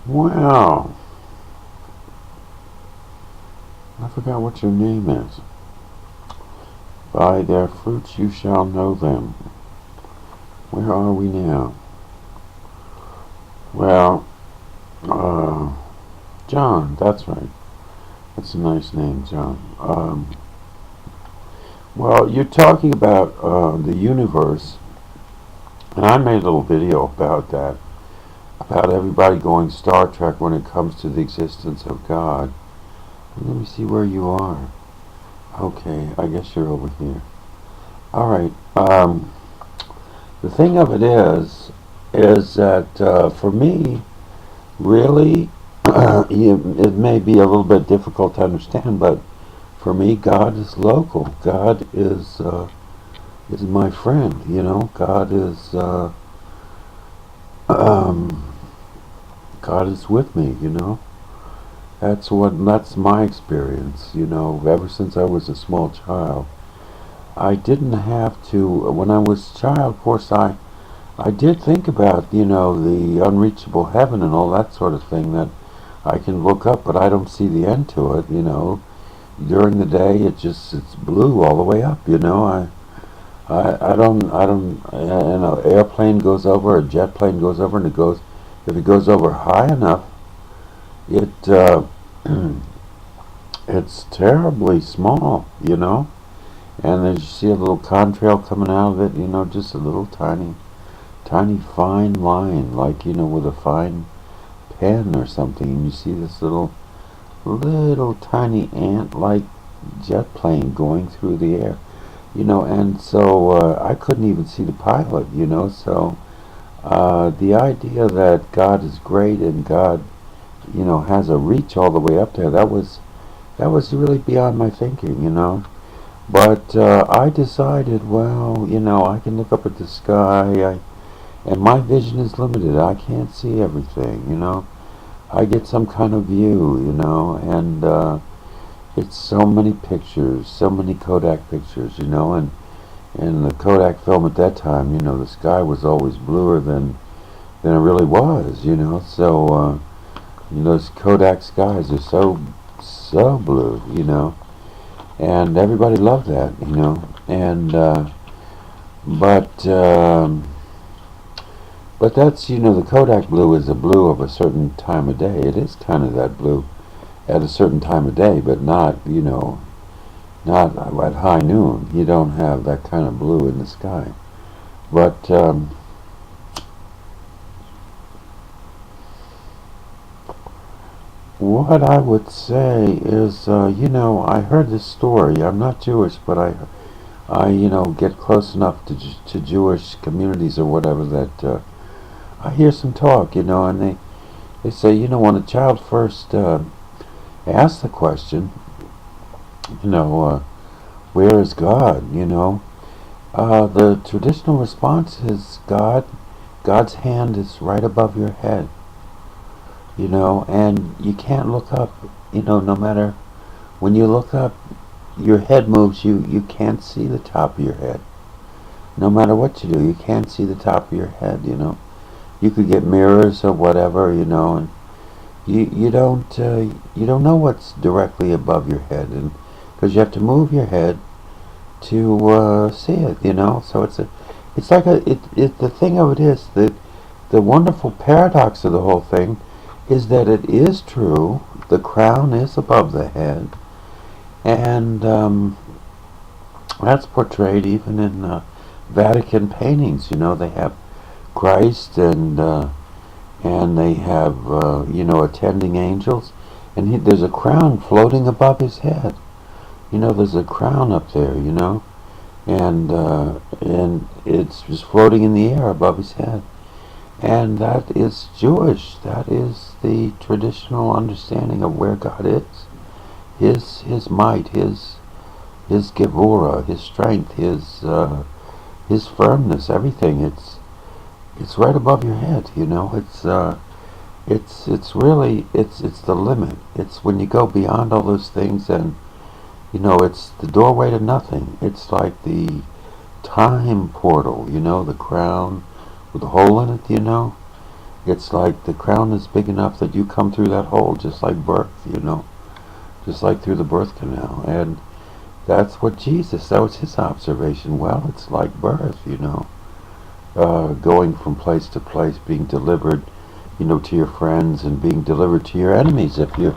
Well, I forgot what your name is. By their fruits you shall know them. Where are we now? Well, uh, John, that's right. That's a nice name, John. Well, you're talking about the universe, and I made a little video about that, about everybody going Star Trek when it comes to the existence of God. Let me see where you are. Okay, I guess you're over here. All right. The thing of it is that for me, really, it may be a little bit difficult to understand, but for me, God is local. God is my friend. You know, um, God is with me. You know, that's my experience. You know, ever since I was a small child, I didn't have to. When I was a child, of course, I did think about, the unreachable heaven and all that sort of thing that I can look up, but I don't see the end to it, During the day, it's blue all the way up, and an airplane goes over, a jet plane goes over, and if it goes over high enough, it, it's terribly small, and then you see a little contrail coming out of it, just a little tiny fine line, like with a fine pen or something, and you see this little tiny ant-like jet plane going through the air, and so I couldn't even see the pilot, so the idea that God is great and God, has a reach all the way up there, that was really beyond my thinking, But I decided, well, I can look up at the sky. And my vision is limited. I can't see everything. I get some kind of view, and it's so many pictures, so many Kodak pictures, and the Kodak film at that time, the sky was always bluer than it really was, So, those Kodak skies are so blue, and everybody loved that, and but. But that's, the Kodak blue is the blue of a certain time of day. It is kind of that blue at a certain time of day, but not at high noon. You don't have that kind of blue in the sky. But what I would say is, I heard this story. I'm not Jewish, but I get close enough to Jewish communities or whatever that I hear some talk, and they say, when a child first asks the question, where is God, the traditional response is God's hand is right above your head, and you can't look up, no matter, when you look up, your head moves, you can't see the top of your head. No matter what you do, you can't see the top of your head, You could get mirrors or whatever, and you don't know what's directly above your head, and because you have to move your head to see it, So it's like the thing of it is that the wonderful paradox of the whole thing is that it is true. The crown is above the head, and that's portrayed even in Vatican paintings. They have Christ and they have attending angels, and there's a crown floating above his head. There's a crown up there, and it's just floating in the air above his head, and that is Jewish. That is the traditional understanding of where God is, his might, his gevura, his strength, his firmness, everything. It's right above your head, It's really it's the limit. It's when you go beyond all those things, and it's the doorway to nothing. It's like the time portal, the crown with a hole in it, It's like the crown is big enough that you come through that hole, just like birth, just like through the birth canal. And that's what that was his observation. Well, it's like birth, going from place to place, being delivered, to your friends and being delivered to your enemies if your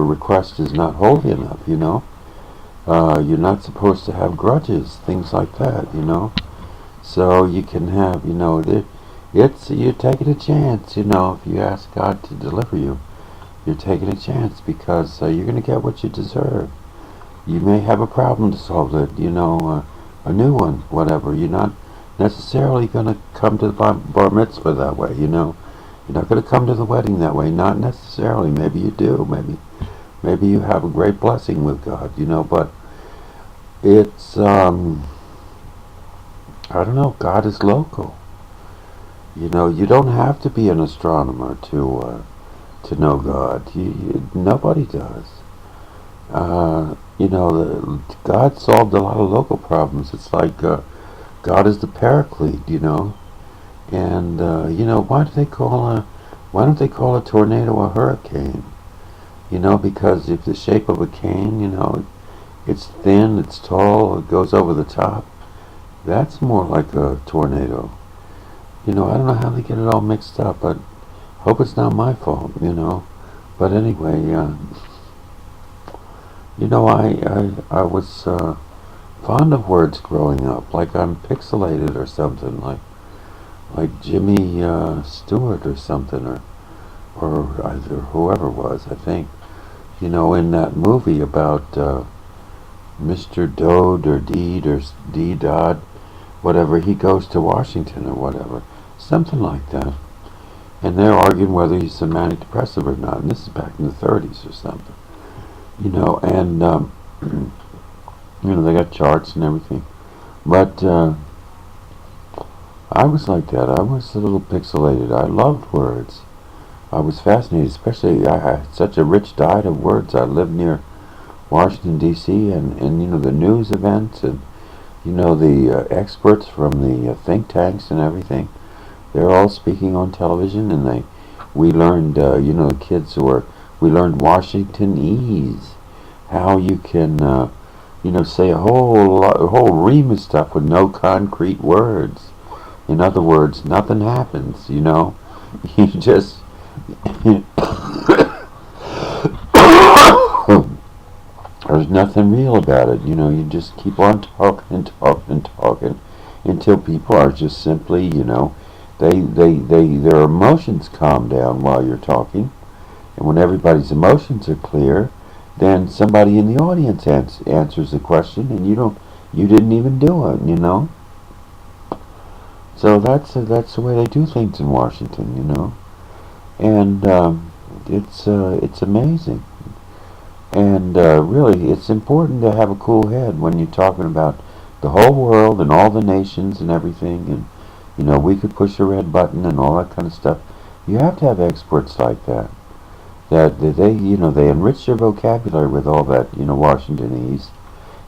request is not holy enough, you're not supposed to have grudges, things like that. So you can have, you're taking a chance, if you ask God to deliver you, you're taking a chance because you're going to get what you deserve. You may have a problem to solve that, a new one, whatever. You're not necessarily going to come to the bar mitzvah that way, You're not going to come to the wedding that way, not necessarily. Maybe you do, maybe you have a great blessing with God, but it's, I don't know, God is local. You don't have to be an astronomer to know God. Nobody does. God solved a lot of local problems. It's like God is the paraclete, and why don't they call a tornado a hurricane? Because if the shape of a cane, it's thin, it's tall, it goes over the top. That's more like a tornado. I don't know how they get it all mixed up, but hope it's not my fault, But anyway, I was fond of words growing up, like I'm pixelated or something, like Jimmy Stewart or something, or either whoever it was, I think. In that movie about Mr. Dode or Deed or D. Dodd, whatever, he goes to Washington or whatever, something like that. And they're arguing whether he's a manic depressive or not, and this is back in the 30s or something. And they got charts and everything. But I was like that. I was a little pixelated. I loved words. I was fascinated, especially I had such a rich diet of words. I lived near Washington, D.C., and the news events and, the experts from the think tanks and everything. They're all speaking on television, and we learned, we learned Washingtonese, how you can, say a whole ream of stuff with no concrete words. In other words, nothing happens, You just, there's nothing real about it, You just keep on talking and talking and talking until people are just simply, their emotions calm down while you're talking, and when everybody's emotions are clear, then somebody in the audience answers the question, and you didn't even do it, So that's the way they do things in Washington, and it's amazing, and really, it's important to have a cool head when you're talking about the whole world and all the nations and everything, and we could push a red button and all that kind of stuff. You have to have experts like that. That they enrich your vocabulary with all that, Washingtonese.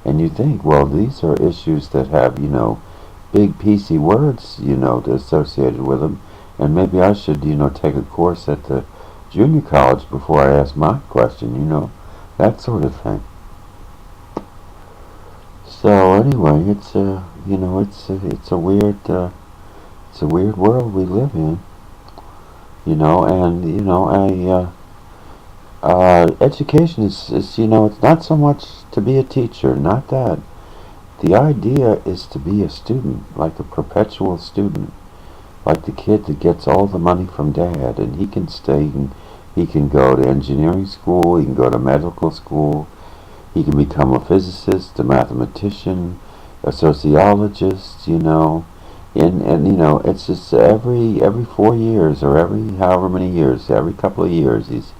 And you think, well, these are issues that have, big PC words, associated with them. And maybe I should, take a course at the junior college before I ask my question, that sort of thing. So anyway, it's a weird. It's a weird world we live in, education is, it's not so much to be a teacher, not that. The idea is to be a student, like a perpetual student, like the kid that gets all the money from dad, and he can stay, he can go to engineering school, he can go to medical school, he can become a physicist, a mathematician, a sociologist, and it's just every 4 years or every however many years, every couple of years, he's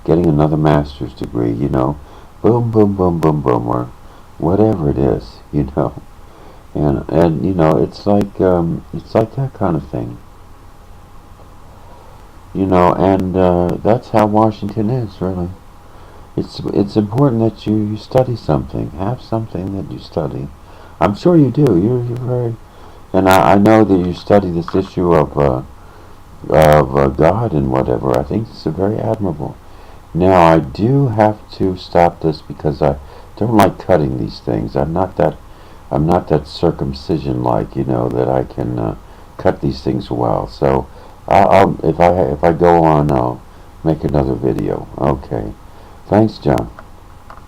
getting another master's degree, boom, boom, boom, boom, boom, or whatever it is, and it's like that kind of thing, and that's how Washington is, really. It's important that you study something, have something that you study. I'm sure you do. You're very. And I know that you study this issue of God and whatever. I think it's very admirable. Now I do have to stop this because I don't like cutting these things. I'm not that circumcision like, that I can cut these things well. So if I go on, I'll make another video. Okay. Thanks, John.